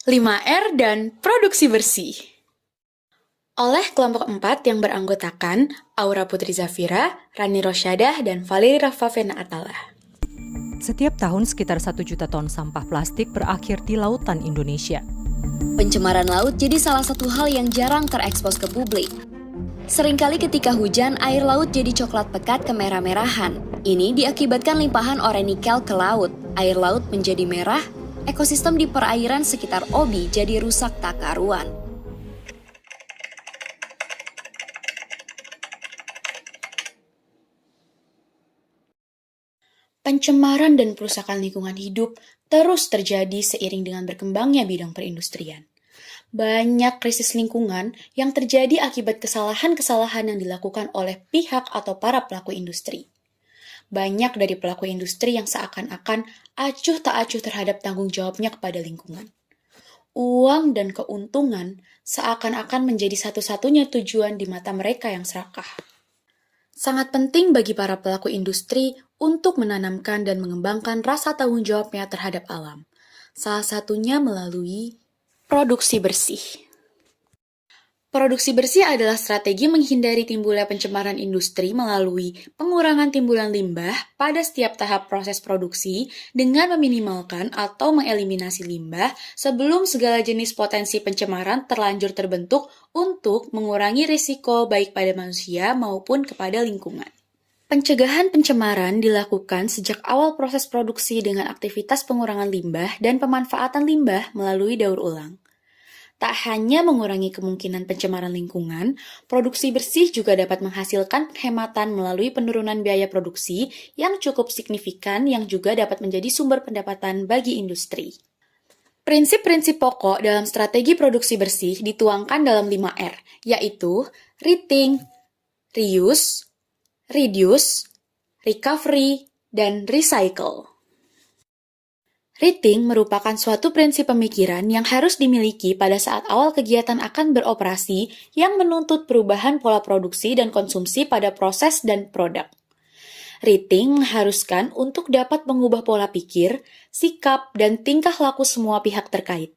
5R dan produksi bersih. Oleh kelompok 4 yang beranggotakan Aura Putri Zafira, Rani Rosyadah, dan Valeri Rafafena Atala. Setiap tahun sekitar 1 juta ton sampah plastik berakhir di lautan Indonesia. Pencemaran laut jadi salah satu hal yang jarang terekspos ke publik. Seringkali ketika hujan, air laut jadi coklat pekat kemerah-merahan. Ini diakibatkan limpahan orenikel ke laut. Air laut menjadi merah, ekosistem di perairan sekitar Obi jadi rusak tak karuan. Pencemaran dan perusakan lingkungan hidup terus terjadi seiring dengan berkembangnya bidang perindustrian. Banyak krisis lingkungan yang terjadi akibat kesalahan-kesalahan yang dilakukan oleh pihak atau para pelaku industri. Banyak dari pelaku industri yang seakan-akan acuh tak acuh terhadap tanggung jawabnya kepada lingkungan. Uang dan keuntungan seakan-akan menjadi satu-satunya tujuan di mata mereka yang serakah. Sangat penting bagi para pelaku industri untuk menanamkan dan mengembangkan rasa tanggung jawabnya terhadap alam. Salah satunya melalui produksi bersih. Produksi bersih adalah strategi menghindari timbulnya pencemaran industri melalui pengurangan timbulan limbah pada setiap tahap proses produksi dengan meminimalkan atau mengeliminasi limbah sebelum segala jenis potensi pencemaran terlanjur terbentuk untuk mengurangi risiko baik pada manusia maupun kepada lingkungan. Pencegahan pencemaran dilakukan sejak awal proses produksi dengan aktivitas pengurangan limbah dan pemanfaatan limbah melalui daur ulang. Tak hanya mengurangi kemungkinan pencemaran lingkungan, produksi bersih juga dapat menghasilkan penghematan melalui penurunan biaya produksi yang cukup signifikan yang juga dapat menjadi sumber pendapatan bagi industri. Prinsip-prinsip pokok dalam strategi produksi bersih dituangkan dalam 5R, yaitu rethink, reuse, reduce, recovery, dan recycle. Rethink merupakan suatu prinsip pemikiran yang harus dimiliki pada saat awal kegiatan akan beroperasi yang menuntut perubahan pola produksi dan konsumsi pada proses dan produk. Rethink mengharuskan untuk dapat mengubah pola pikir, sikap, dan tingkah laku semua pihak terkait.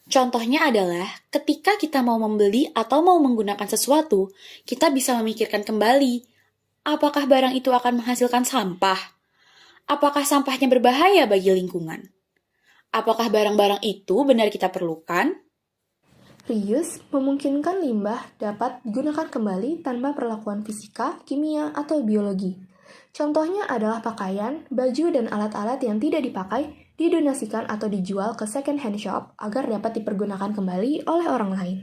Contohnya adalah ketika kita mau membeli atau mau menggunakan sesuatu, kita bisa memikirkan kembali, apakah barang itu akan menghasilkan sampah? Apakah sampahnya berbahaya bagi lingkungan? Apakah barang-barang itu benar kita perlukan? Reuse memungkinkan limbah dapat digunakan kembali tanpa perlakuan fisika, kimia, atau biologi. Contohnya adalah pakaian, baju, dan alat-alat yang tidak dipakai didonasikan atau dijual ke second hand shop agar dapat dipergunakan kembali oleh orang lain.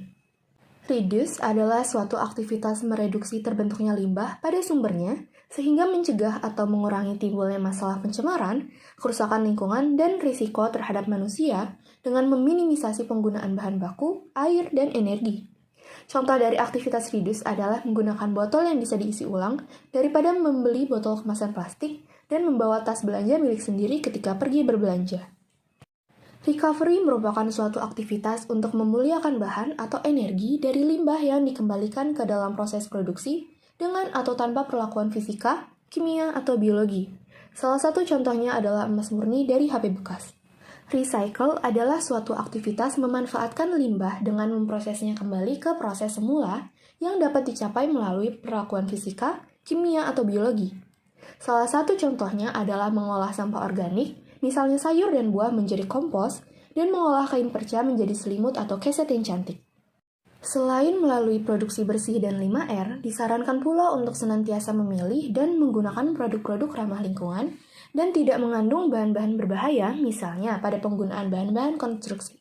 Reduce adalah suatu aktivitas mereduksi terbentuknya limbah pada sumbernya sehingga mencegah atau mengurangi timbulnya masalah pencemaran, kerusakan lingkungan, dan risiko terhadap manusia dengan meminimisasi penggunaan bahan baku, air, dan energi. Contoh dari aktivitas reduce adalah menggunakan botol yang bisa diisi ulang daripada membeli botol kemasan plastik dan membawa tas belanja milik sendiri ketika pergi berbelanja. Recovery merupakan suatu aktivitas untuk memuliakan bahan atau energi dari limbah yang dikembalikan ke dalam proses produksi dengan atau tanpa perlakuan fisika, kimia, atau biologi. Salah satu contohnya adalah emas murni dari HP bekas. Recycle adalah suatu aktivitas memanfaatkan limbah dengan memprosesnya kembali ke proses semula yang dapat dicapai melalui perlakuan fisika, kimia, atau biologi. Salah satu contohnya adalah mengolah sampah organik, misalnya sayur dan buah menjadi kompos, dan mengolah kain perca menjadi selimut atau keset yang cantik. Selain melalui produksi bersih dan 5R, disarankan pula untuk senantiasa memilih dan menggunakan produk-produk ramah lingkungan dan tidak mengandung bahan-bahan berbahaya, misalnya pada penggunaan bahan-bahan konstruksi.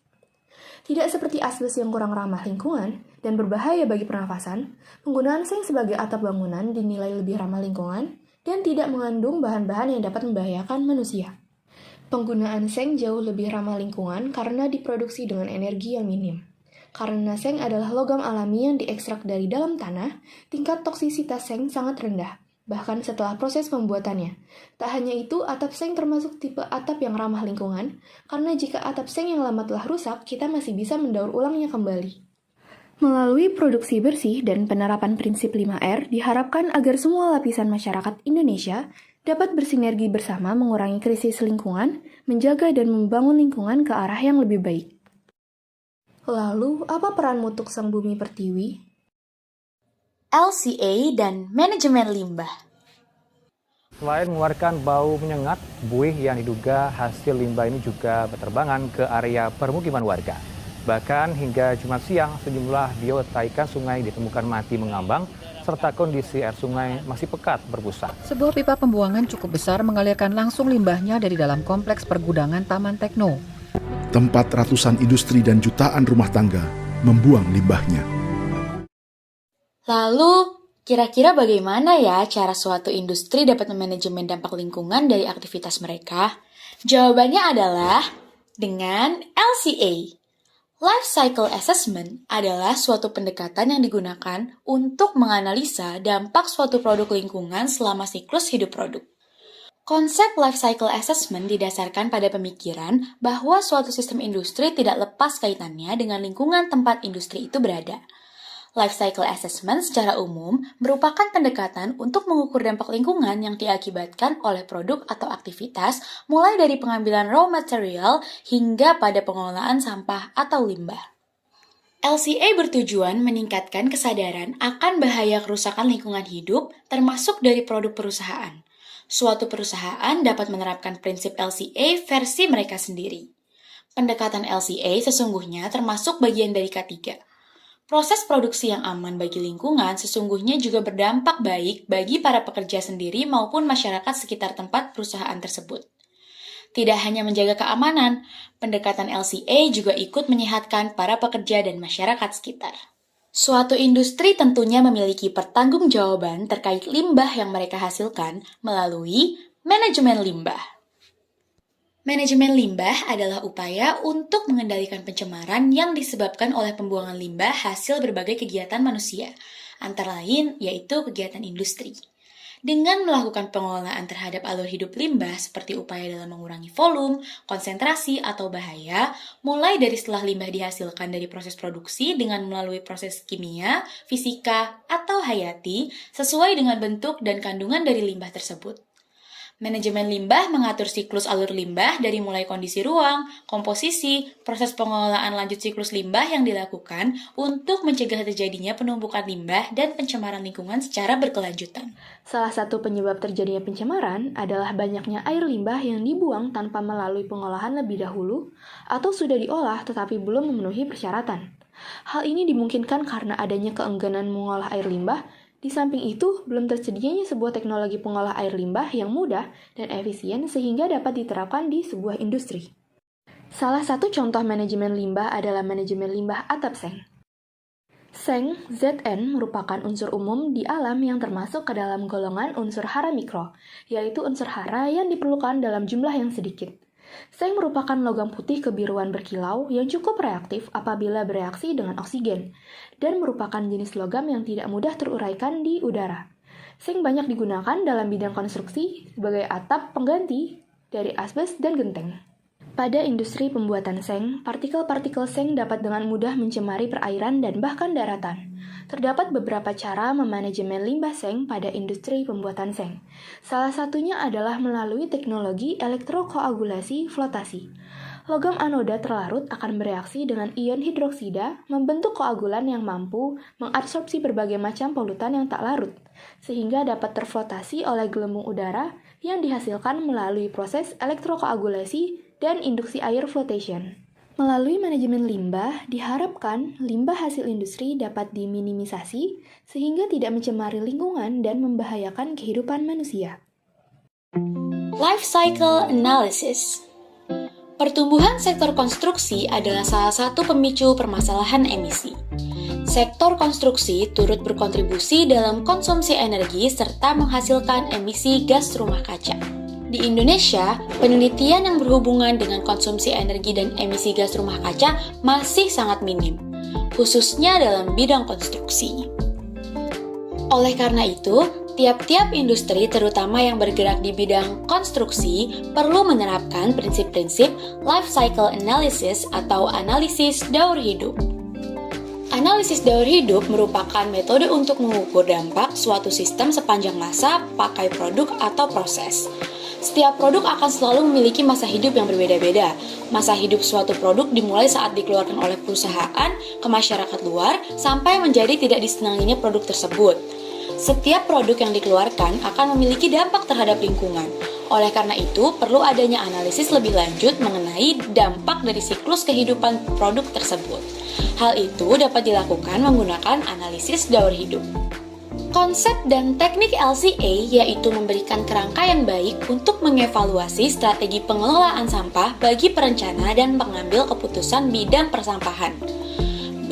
Tidak seperti asbes yang kurang ramah lingkungan dan berbahaya bagi pernafasan, penggunaan seng sebagai atap bangunan dinilai lebih ramah lingkungan dan tidak mengandung bahan-bahan yang dapat membahayakan manusia. Penggunaan seng jauh lebih ramah lingkungan karena diproduksi dengan energi yang minim. Karena seng adalah logam alami yang diekstrak dari dalam tanah, tingkat toksisitas seng sangat rendah, bahkan setelah proses pembuatannya. Tak hanya itu, atap seng termasuk tipe atap yang ramah lingkungan, karena jika atap seng yang lama telah rusak, kita masih bisa mendaur ulangnya kembali. Melalui produksi bersih dan penerapan prinsip 5R, diharapkan agar semua lapisan masyarakat Indonesia dapat bersinergi bersama mengurangi krisis lingkungan, menjaga dan membangun lingkungan ke arah yang lebih baik. Lalu, apa peran mutuk sang bumi pertiwi? LCA dan manajemen limbah. Selain mengeluarkan bau menyengat, buih yang diduga hasil limbah ini juga berterbangan ke area permukiman warga. Bahkan hingga Jumat siang, sejumlah biota ikan sungai ditemukan mati mengambang, serta kondisi air sungai masih pekat berbusa. Sebuah pipa pembuangan cukup besar mengalirkan langsung limbahnya dari dalam kompleks pergudangan Taman Tekno. Tempat ratusan industri dan jutaan rumah tangga membuang limbahnya. Lalu, kira-kira bagaimana ya cara suatu industri dapat memanajemen dampak lingkungan dari aktivitas mereka? Jawabannya adalah dengan LCA. Life Cycle Assessment adalah suatu pendekatan yang digunakan untuk menganalisa dampak suatu produk lingkungan selama siklus hidup produk. Konsep life cycle assessment didasarkan pada pemikiran bahwa suatu sistem industri tidak lepas kaitannya dengan lingkungan tempat industri itu berada. Life cycle assessment secara umum merupakan pendekatan untuk mengukur dampak lingkungan yang diakibatkan oleh produk atau aktivitas, mulai dari pengambilan raw material hingga pada pengelolaan sampah atau limbah. LCA bertujuan meningkatkan kesadaran akan bahaya kerusakan lingkungan hidup, termasuk dari produk perusahaan. Suatu perusahaan dapat menerapkan prinsip LCA versi mereka sendiri. Pendekatan LCA sesungguhnya termasuk bagian dari K3. Proses produksi yang aman bagi lingkungan sesungguhnya juga berdampak baik bagi para pekerja sendiri maupun masyarakat sekitar tempat perusahaan tersebut. Tidak hanya menjaga keamanan, pendekatan LCA juga ikut menyehatkan para pekerja dan masyarakat sekitar. Suatu industri tentunya memiliki pertanggungjawaban terkait limbah yang mereka hasilkan melalui manajemen limbah. Manajemen limbah adalah upaya untuk mengendalikan pencemaran yang disebabkan oleh pembuangan limbah hasil berbagai kegiatan manusia, antara lain yaitu kegiatan industri. Dengan melakukan pengelolaan terhadap alur hidup limbah seperti upaya dalam mengurangi volume, konsentrasi, atau bahaya, mulai dari setelah limbah dihasilkan dari proses produksi dengan melalui proses kimia, fisika, atau hayati sesuai dengan bentuk dan kandungan dari limbah tersebut. Manajemen limbah mengatur siklus alur limbah dari mulai kondisi ruang, komposisi, proses pengelolaan lanjut siklus limbah yang dilakukan untuk mencegah terjadinya penumpukan limbah dan pencemaran lingkungan secara berkelanjutan. Salah satu penyebab terjadinya pencemaran adalah banyaknya air limbah yang dibuang tanpa melalui pengolahan lebih dahulu atau sudah diolah tetapi belum memenuhi persyaratan. Hal ini dimungkinkan karena adanya keengganan mengolah air limbah. Di samping itu, belum tersedianya sebuah teknologi pengolah air limbah yang mudah dan efisien sehingga dapat diterapkan di sebuah industri. Salah satu contoh manajemen limbah adalah manajemen limbah atap seng. Seng, Zn, merupakan unsur umum di alam yang termasuk ke dalam golongan unsur hara mikro, yaitu unsur hara yang diperlukan dalam jumlah yang sedikit. Seng merupakan logam putih kebiruan berkilau yang cukup reaktif apabila bereaksi dengan oksigen, dan merupakan jenis logam yang tidak mudah teruraikan di udara. Seng banyak digunakan dalam bidang konstruksi sebagai atap pengganti dari asbes dan genteng. Pada industri pembuatan seng, partikel-partikel seng dapat dengan mudah mencemari perairan dan bahkan daratan. Terdapat beberapa cara memanajemen limbah seng pada industri pembuatan seng. Salah satunya adalah melalui teknologi elektrokoagulasi flotasi. Logam anoda terlarut akan bereaksi dengan ion hidroksida, membentuk koagulan yang mampu mengabsorpsi berbagai macam polutan yang tak larut, sehingga dapat terflotasi oleh gelembung udara yang dihasilkan melalui proses elektrokoagulasi dan induksi air flotation. Melalui manajemen limbah, diharapkan limbah hasil industri dapat diminimisasi sehingga tidak mencemari lingkungan dan membahayakan kehidupan manusia. Life Cycle Analysis. Pertumbuhan sektor konstruksi adalah salah satu pemicu permasalahan emisi. Sektor konstruksi turut berkontribusi dalam konsumsi energi serta menghasilkan emisi gas rumah kaca. Di Indonesia, penelitian yang berhubungan dengan konsumsi energi dan emisi gas rumah kaca masih sangat minim, khususnya dalam bidang konstruksi. Oleh karena itu, tiap-tiap industri terutama yang bergerak di bidang konstruksi perlu menerapkan prinsip-prinsip life cycle analysis atau analisis daur hidup. Analisis daur hidup merupakan metode untuk mengukur dampak suatu sistem sepanjang masa pakai produk atau proses. Setiap produk akan selalu memiliki masa hidup yang berbeda-beda. Masa hidup suatu produk dimulai saat dikeluarkan oleh perusahaan ke masyarakat luar sampai menjadi tidak disenanginya produk tersebut. Setiap produk yang dikeluarkan akan memiliki dampak terhadap lingkungan. Oleh karena itu, perlu adanya analisis lebih lanjut mengenai dampak dari siklus kehidupan produk tersebut. Hal itu dapat dilakukan menggunakan analisis daur hidup. Konsep dan teknik LCA yaitu memberikan kerangka yang baik untuk mengevaluasi strategi pengelolaan sampah bagi perencana dan pengambil keputusan bidang persampahan.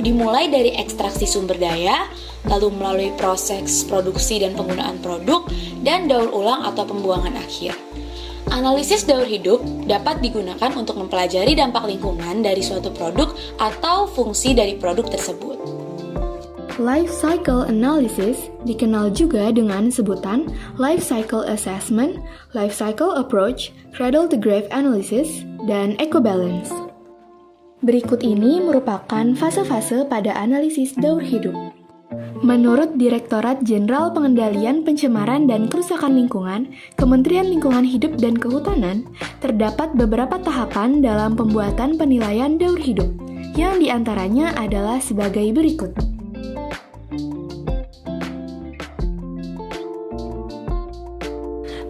Dimulai dari ekstraksi sumber daya, lalu melalui proses produksi dan penggunaan produk, dan daur ulang atau pembuangan akhir. Analisis daur hidup dapat digunakan untuk mempelajari dampak lingkungan dari suatu produk atau fungsi dari produk tersebut. Life Cycle Analysis dikenal juga dengan sebutan Life Cycle Assessment, Life Cycle Approach, Cradle-to-Grave Analysis, dan Ecobalance. Berikut ini merupakan fase-fase pada analisis daur hidup. Menurut Direktorat Jenderal Pengendalian Pencemaran dan Kerusakan Lingkungan, Kementerian Lingkungan Hidup dan Kehutanan, terdapat beberapa tahapan dalam pembuatan penilaian daur hidup, yang diantaranya adalah sebagai berikut.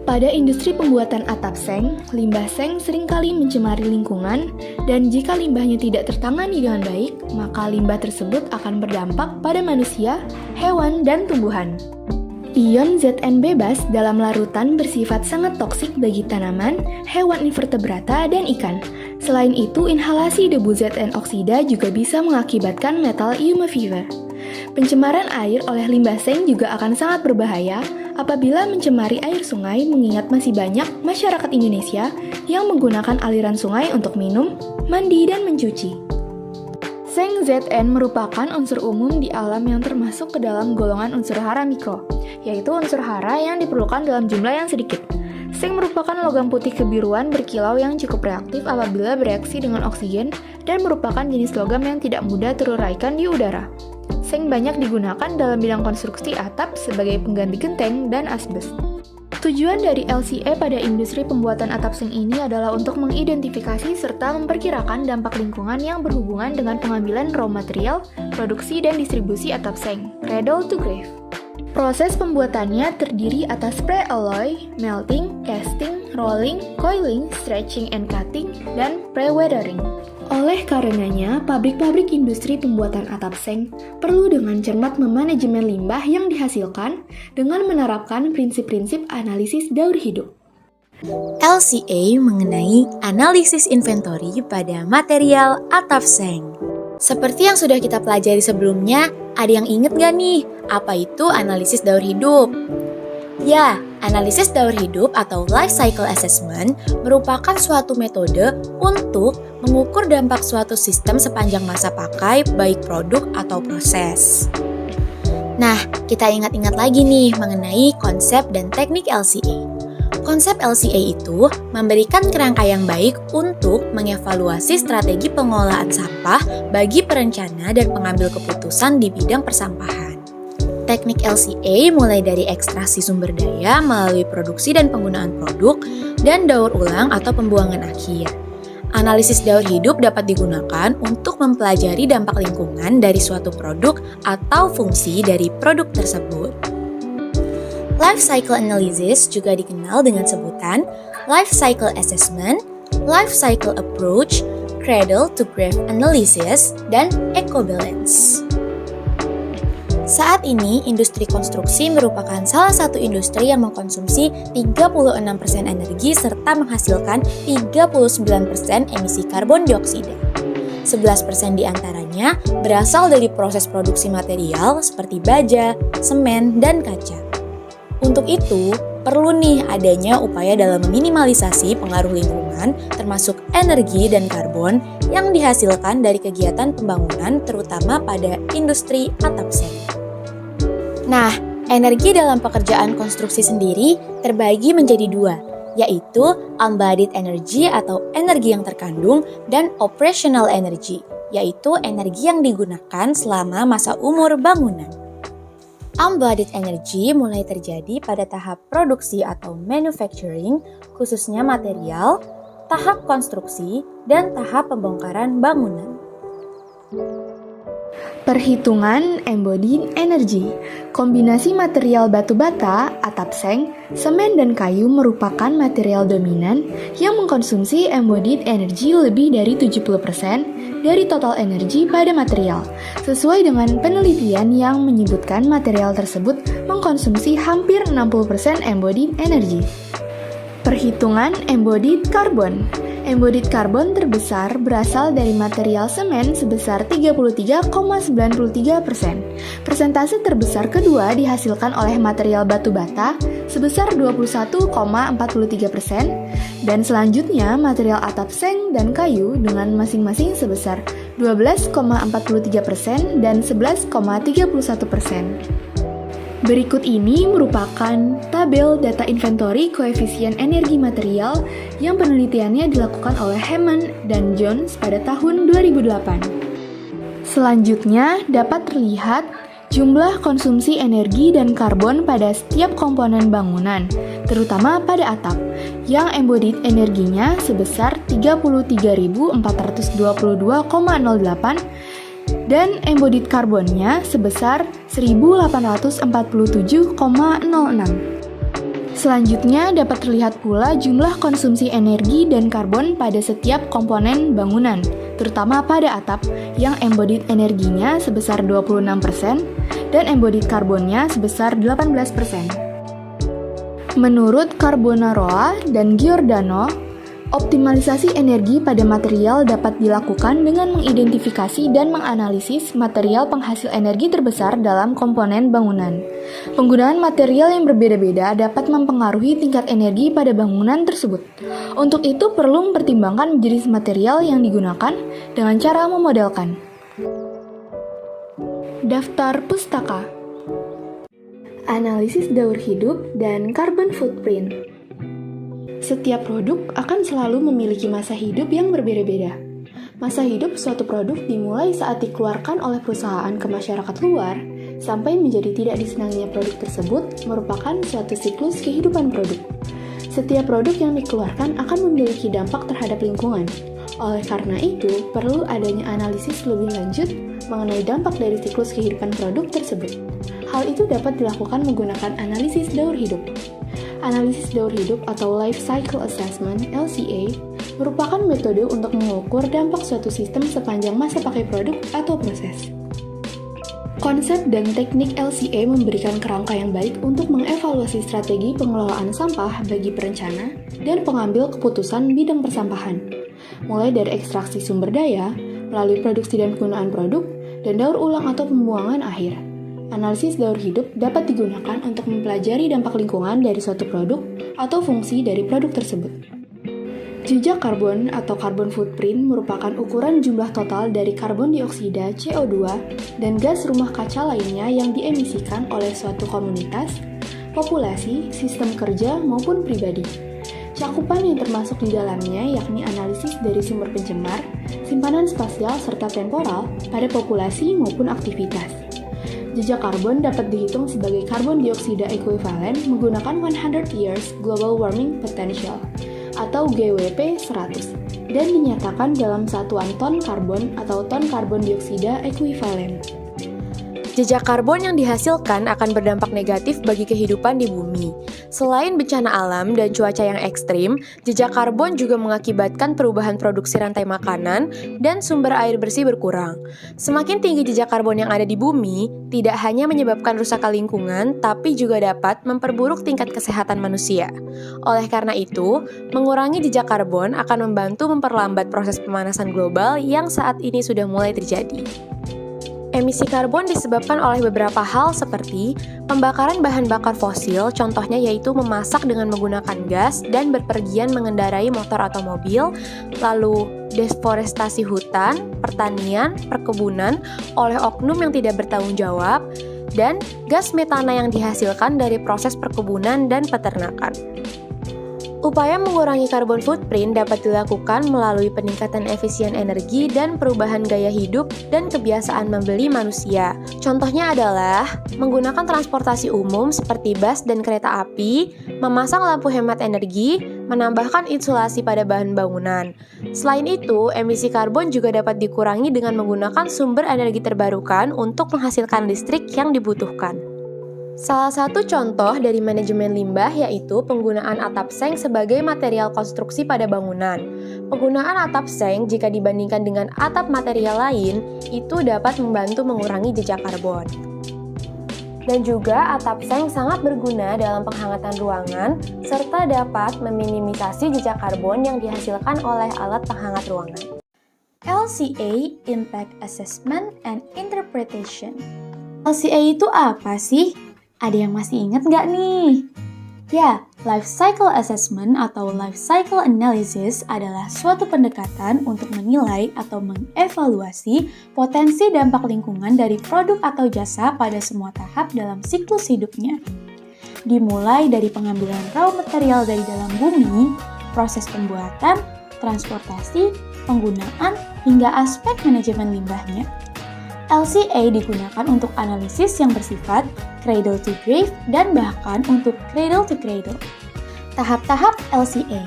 Pada industri pembuatan atap seng, limbah seng seringkali mencemari lingkungan, dan jika limbahnya tidak tertangani dengan baik, maka limbah tersebut akan berdampak pada manusia, hewan, dan tumbuhan. Ion ZN bebas dalam larutan bersifat sangat toksik bagi tanaman, hewan invertebrata, dan ikan. Selain itu, inhalasi debu ZN oksida juga bisa mengakibatkan metal iuma fever. Pencemaran air oleh limbah seng juga akan sangat berbahaya apabila mencemari air sungai, mengingat masih banyak masyarakat Indonesia yang menggunakan aliran sungai untuk minum, mandi, dan mencuci. Seng ZN merupakan unsur umum di alam yang termasuk ke dalam golongan unsur hara mikro, yaitu unsur hara yang diperlukan dalam jumlah yang sedikit. Seng merupakan logam putih kebiruan berkilau yang cukup reaktif apabila bereaksi dengan oksigen dan merupakan jenis logam yang tidak mudah teruraikan di udara. Seng banyak digunakan dalam bidang konstruksi atap sebagai pengganti genteng dan asbes. Tujuan dari LCA pada industri pembuatan atap seng ini adalah untuk mengidentifikasi serta memperkirakan dampak lingkungan yang berhubungan dengan pengambilan raw material, produksi dan distribusi atap seng, cradle to grave. Proses pembuatannya terdiri atas pre-alloy, melting, casting, rolling, coiling, stretching and cutting, dan pre-weathering. Oleh karenanya, pabrik-pabrik industri pembuatan atap seng perlu dengan cermat memanajemen limbah yang dihasilkan dengan menerapkan prinsip-prinsip analisis daur hidup. LCA mengenai analisis inventory pada material atap seng. Seperti yang sudah kita pelajari sebelumnya, ada yang inget gak nih, apa itu analisis daur hidup? Ya, analisis daur hidup atau life cycle assessment merupakan suatu metode untuk mengukur dampak suatu sistem sepanjang masa pakai, baik produk atau proses. Nah, kita ingat-ingat lagi nih mengenai konsep dan teknik LCA. Konsep LCA itu memberikan kerangka yang baik untuk mengevaluasi strategi pengelolaan sampah bagi perencana dan pengambil keputusan di bidang persampahan. Teknik LCA mulai dari ekstraksi sumber daya melalui produksi dan penggunaan produk, dan daur ulang atau pembuangan akhir. Analisis daur hidup dapat digunakan untuk mempelajari dampak lingkungan dari suatu produk atau fungsi dari produk tersebut. Life cycle analysis juga dikenal dengan sebutan life cycle assessment, life cycle approach, cradle to grave analysis, dan ecobalance. Saat ini, industri konstruksi merupakan salah satu industri yang mengkonsumsi 36% energi serta menghasilkan 39% emisi karbon dioksida. 11% diantaranya berasal dari proses produksi material seperti baja, semen, dan kaca. Untuk itu, perlu nih adanya upaya dalam meminimalisasi pengaruh lingkungan termasuk energi dan karbon yang dihasilkan dari kegiatan pembangunan terutama pada industri atap seng. Nah, energi dalam pekerjaan konstruksi sendiri terbagi menjadi dua, yaitu embodied energy atau energi yang terkandung dan operational energy, yaitu energi yang digunakan selama masa umur bangunan. Unbodied energy mulai terjadi pada tahap produksi atau manufacturing, khususnya material, tahap konstruksi, dan tahap pembongkaran bangunan. Perhitungan embodied energy. Kombinasi material batu bata, atap seng, semen dan kayu merupakan material dominan yang mengkonsumsi embodied energy lebih dari 70% dari total energi pada material, sesuai dengan penelitian yang menyebutkan material tersebut mengkonsumsi hampir 60% embodied energy. Perhitungan embodied carbon. Embodied carbon terbesar berasal dari material semen sebesar 33,93%. Persentase terbesar kedua dihasilkan oleh material batu bata sebesar 21,43%, dan selanjutnya material atap seng dan kayu dengan masing-masing sebesar 12,43% dan 11,31%. Berikut ini merupakan tabel data inventory koefisien energi material yang penelitiannya dilakukan oleh Hammond dan Jones pada tahun 2008. Selanjutnya dapat terlihat jumlah konsumsi energi dan karbon pada setiap komponen bangunan, terutama pada atap, yang embodied energinya sebesar 33.422,08 dan embodied karbonnya sebesar 1847,06. Selanjutnya dapat terlihat pula jumlah konsumsi energi dan karbon pada setiap komponen bangunan, terutama pada atap, yang embodied energinya sebesar 26% dan embodied karbonnya sebesar 18%. Menurut Carbonaro dan Giordano, optimalisasi energi pada material dapat dilakukan dengan mengidentifikasi dan menganalisis material penghasil energi terbesar dalam komponen bangunan. Penggunaan material yang berbeda-beda dapat mempengaruhi tingkat energi pada bangunan tersebut. Untuk itu perlu mempertimbangkan jenis material yang digunakan dengan cara memodelkan. Daftar pustaka. Analisis daur hidup dan carbon footprint. Setiap produk akan selalu memiliki masa hidup yang berbeda-beda. Masa hidup suatu produk dimulai saat dikeluarkan oleh perusahaan ke masyarakat luar, sampai menjadi tidak disenanginya produk tersebut merupakan suatu siklus kehidupan produk. Setiap produk yang dikeluarkan akan memiliki dampak terhadap lingkungan. Oleh karena itu, perlu adanya analisis lebih lanjut mengenai dampak dari siklus kehidupan produk tersebut. Hal itu dapat dilakukan menggunakan analisis daur hidup. Analisis daur hidup atau Life Cycle Assessment (LCA) merupakan metode untuk mengukur dampak suatu sistem sepanjang masa pakai produk atau proses. Konsep dan teknik LCA memberikan kerangka yang baik untuk mengevaluasi strategi pengelolaan sampah bagi perencana dan pengambil keputusan bidang persampahan, mulai dari ekstraksi sumber daya, melalui produksi dan penggunaan produk, dan daur ulang atau pembuangan akhir. Analisis daur hidup dapat digunakan untuk mempelajari dampak lingkungan dari suatu produk atau fungsi dari produk tersebut. Jejak karbon atau carbon footprint merupakan ukuran jumlah total dari karbon dioksida, CO2, dan gas rumah kaca lainnya yang diemisikan oleh suatu komunitas, populasi, sistem kerja, maupun pribadi. Cakupan yang termasuk di dalamnya yakni analisis dari sumber pencemar, simpanan spasial serta temporal pada populasi maupun aktivitas. Jejak karbon dapat dihitung sebagai karbon dioksida ekuivalen menggunakan 100 Years Global Warming Potential atau GWP 100 dan dinyatakan dalam satuan ton karbon atau ton karbon dioksida ekuivalen. Jejak karbon yang dihasilkan akan berdampak negatif bagi kehidupan di bumi. Selain bencana alam dan cuaca yang ekstrim, jejak karbon juga mengakibatkan perubahan produksi rantai makanan dan sumber air bersih berkurang. Semakin tinggi jejak karbon yang ada di bumi, tidak hanya menyebabkan rusakan lingkungan, tapi juga dapat memperburuk tingkat kesehatan manusia. Oleh karena itu, mengurangi jejak karbon akan membantu memperlambat proses pemanasan global yang saat ini sudah mulai terjadi. Emisi karbon disebabkan oleh beberapa hal seperti pembakaran bahan bakar fosil, contohnya yaitu memasak dengan menggunakan gas dan berpergian mengendarai motor atau mobil, lalu deforestasi hutan, pertanian, perkebunan oleh oknum yang tidak bertanggung jawab, dan gas metana yang dihasilkan dari proses perkebunan dan peternakan. Upaya mengurangi carbon footprint dapat dilakukan melalui peningkatan efisien energi dan perubahan gaya hidup dan kebiasaan membeli manusia. Contohnya adalah menggunakan transportasi umum seperti bus dan kereta api, memasang lampu hemat energi, menambahkan insulasi pada bahan bangunan. Selain itu, emisi karbon juga dapat dikurangi dengan menggunakan sumber energi terbarukan untuk menghasilkan listrik yang dibutuhkan. Salah satu contoh dari manajemen limbah yaitu penggunaan atap seng sebagai material konstruksi pada bangunan. Penggunaan atap seng jika dibandingkan dengan atap material lain itu dapat membantu mengurangi jejak karbon. Dan juga atap seng sangat berguna dalam penghangatan ruangan serta dapat meminimisasi jejak karbon yang dihasilkan oleh alat penghangat ruangan. LCA Impact Assessment and Interpretation. LCA itu apa sih? Ada yang masih ingat nggak nih? Ya, Life Cycle Assessment atau Life Cycle Analysis adalah suatu pendekatan untuk menilai atau mengevaluasi potensi dampak lingkungan dari produk atau jasa pada semua tahap dalam siklus hidupnya. Dimulai dari pengambilan raw material dari dalam bumi, proses pembuatan, transportasi, penggunaan, hingga aspek manajemen limbahnya. LCA digunakan untuk analisis yang bersifat cradle to grave dan bahkan untuk cradle to cradle. Tahap-tahap LCA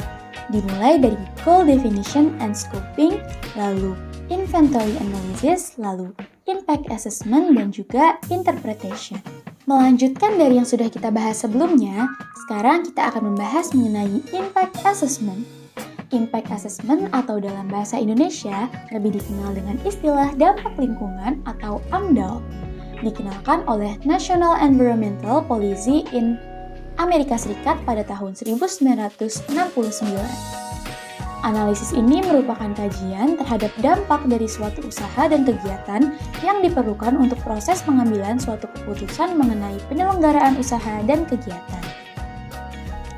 dimulai dari goal definition and scoping, lalu inventory analysis, lalu impact assessment, dan juga interpretation. Melanjutkan dari yang sudah kita bahas sebelumnya, sekarang kita akan membahas mengenai impact assessment. Impact Assessment atau dalam bahasa Indonesia lebih dikenal dengan istilah dampak lingkungan atau AMDAL, dikenalkan oleh National Environmental Policy in Amerika Serikat pada tahun 1969. Analisis ini merupakan kajian terhadap dampak dari suatu usaha dan kegiatan yang diperlukan untuk proses pengambilan suatu keputusan mengenai penyelenggaraan usaha dan kegiatan.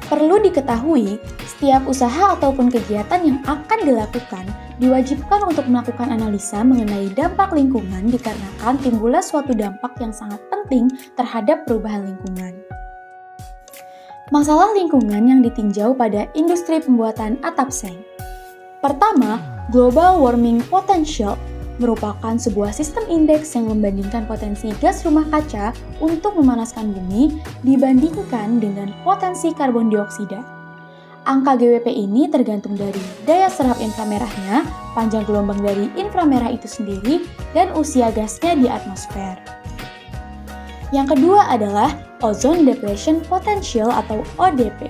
Perlu diketahui, setiap usaha ataupun kegiatan yang akan dilakukan diwajibkan untuk melakukan analisa mengenai dampak lingkungan dikarenakan timbulnya suatu dampak yang sangat penting terhadap perubahan lingkungan. Masalah lingkungan yang ditinjau pada industri pembuatan atap seng. Pertama, Global Warming Potential merupakan sebuah sistem indeks yang membandingkan potensi gas rumah kaca untuk memanaskan bumi dibandingkan dengan potensi karbon dioksida. Angka GWP ini tergantung dari daya serap inframerahnya, panjang gelombang dari inframerah itu sendiri, dan usia gasnya di atmosfer. Yang kedua adalah Ozone Depletion Potential atau ODP,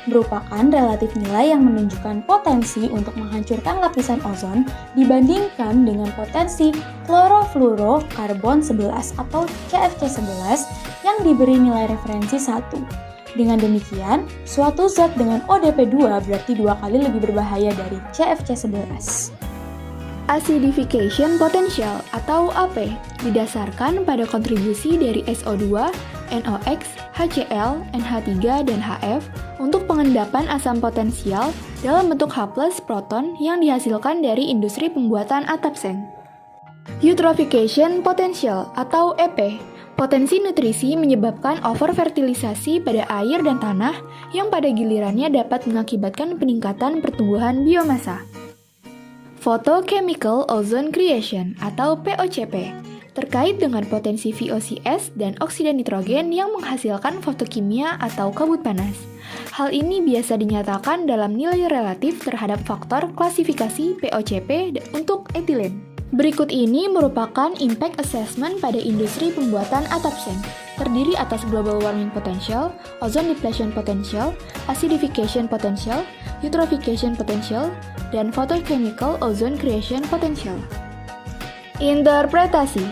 merupakan relatif nilai yang menunjukkan potensi untuk menghancurkan lapisan ozon dibandingkan dengan potensi klorofluorokarbon 11 atau CFC11 yang diberi nilai referensi 1. Dengan demikian, suatu zat dengan ODP 2 berarti 2 kali lebih berbahaya dari CFC11. Acidification Potential atau AP didasarkan pada kontribusi dari SO2, NOx, HCl, NH3, dan HF untuk pengendapan asam potensial dalam bentuk H+ proton yang dihasilkan dari industri pembuatan atap seng. Eutrophication Potential atau EP, potensi nutrisi menyebabkan overfertilisasi pada air dan tanah yang pada gilirannya dapat mengakibatkan peningkatan pertumbuhan biomasa. Photochemical Ozone Creation atau POCP, terkait dengan potensi VOCs dan oksida nitrogen yang menghasilkan fotokimia atau kabut panas. Hal ini biasa dinyatakan dalam nilai relatif terhadap faktor klasifikasi POCP untuk etilen. Berikut ini merupakan impact assessment pada industri pembuatan atap seng, terdiri atas global warming potential, ozone depletion potential, acidification potential, eutrophication potential, dan photochemical ozone creation potential. Interpretasi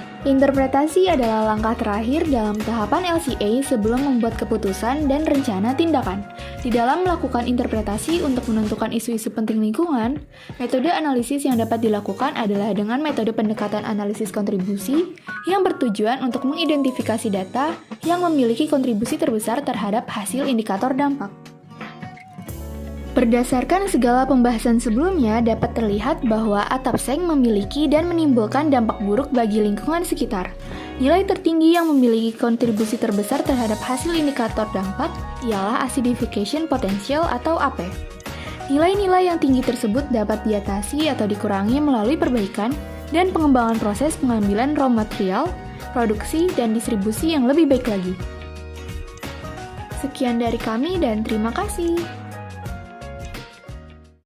adalah langkah terakhir dalam tahapan LCA sebelum membuat keputusan dan rencana tindakan. Di dalam melakukan interpretasi untuk menentukan isu-isu penting lingkungan, metode analisis yang dapat dilakukan adalah dengan metode pendekatan analisis kontribusi yang bertujuan untuk mengidentifikasi data yang memiliki kontribusi terbesar terhadap hasil indikator dampak. Berdasarkan segala pembahasan sebelumnya, dapat terlihat bahwa atap seng memiliki dan menimbulkan dampak buruk bagi lingkungan sekitar. Nilai tertinggi yang memiliki kontribusi terbesar terhadap hasil indikator dampak ialah acidification potential atau AP. Nilai-nilai yang tinggi tersebut dapat diatasi atau dikurangi melalui perbaikan dan pengembangan proses pengambilan raw material, produksi, dan distribusi yang lebih baik lagi. Sekian dari kami dan terima kasih.